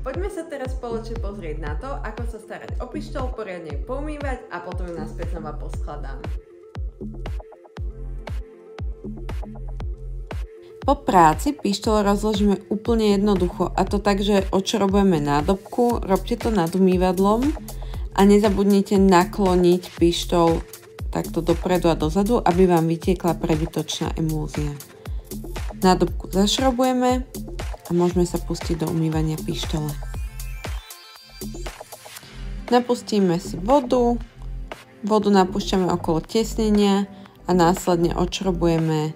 Poďme sa teraz spoločne pozrieť na to, ako sa starať o pištoľ, poriadne ju poumývať a potom ju naspäť znova poskladáme. Po práci pištoľ rozložíme úplne jednoducho, a to tak, že odšrobujeme nádobku, robte to nad umývadlom a nezabudnite nakloniť pištoľ takto dopredu a dozadu, aby vám vytiekla prebytočná emúzia. Nádobku zašrobujeme a môžeme sa pustiť do umývania pištole. Napustíme si vodu, napúšťame okolo tiesnenia a následne odšrobujeme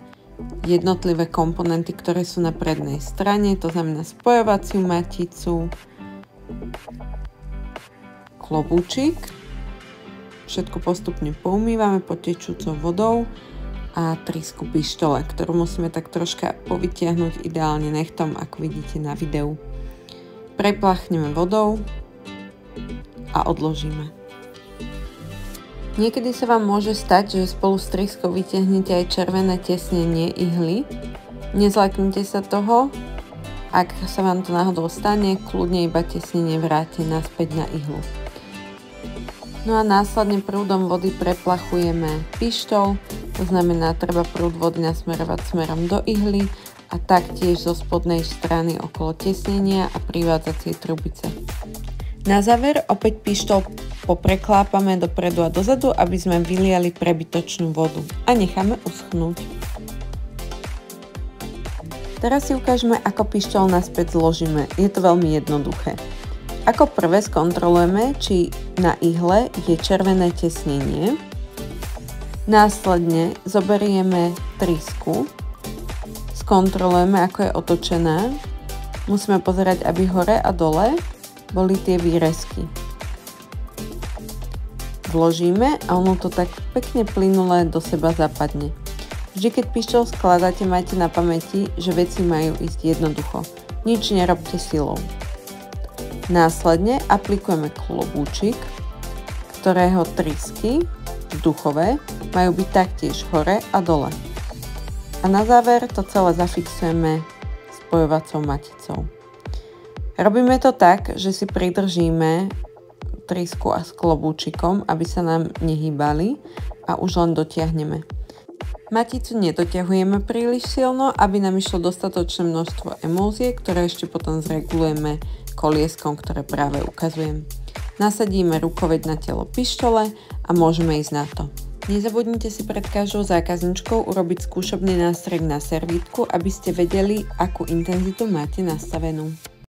jednotlivé komponenty, ktoré sú na prednej strane, to znamená spojovaciu maticu, klobúčik. Všetko postupne poumývame pod tečúcou vodou a trysku pištole, ktorú musíme tak troška povytiahnuť ideálne nechtom, ako vidíte na videu. Prepláchneme vodou a odložíme. Niekedy sa vám môže stať, že spolu s tryskou vytiahnete aj červené tiesnenie ihly. Nezlaknite sa toho, ak sa vám to náhodou stane, kľudne iba tiesnenie vráte naspäť na ihlu. No a následne prúdom vody preplachujeme pištoľ, to znamená, treba prúd vody nasmerovať smerom do ihly a taktiež zo spodnej strany okolo tiesnenia a privádzacej trubice. Na záver opäť pištoľ popreklápame dopredu a dozadu, aby sme vyliali prebytočnú vodu a necháme uschnúť. Teraz si ukážeme, ako pištoľ naspäť zložíme. Je to veľmi jednoduché. Ako prvé skontrolujeme, či na ihle je červené tiesnenie. Následne zoberieme trysku, skontrolujeme, ako je otočená. Musíme pozerať, aby hore a dole boli tie výrezky. Vložíme a ono to tak pekne plynule do seba zapadne. Vždy, keď pištoľ skladáte, majte na pamäti, že veci majú ísť jednoducho. Nič nerobte silou. Následne aplikujeme klobúčik, ktorého trysky vzduchové majú byť taktiež hore a dole. A na záver to celé zafixujeme spojovacou maticou. Robíme to tak, že si pridržíme trysku a s klobúčikom, aby sa nám nehýbali a už len dotiahneme. Maticu nedoťahujeme príliš silno, aby nám išlo dostatočné množstvo emúzie, ktoré ešte potom zregulujeme kolieskom, ktoré práve ukazujem. Nasadíme rukoveď na telo pištole a môžeme ísť na to. Nezabudnite si pred každou zákazničkou urobiť skúšobný nástreh na servítku, aby ste vedeli, akú intenzitu máte nastavenú.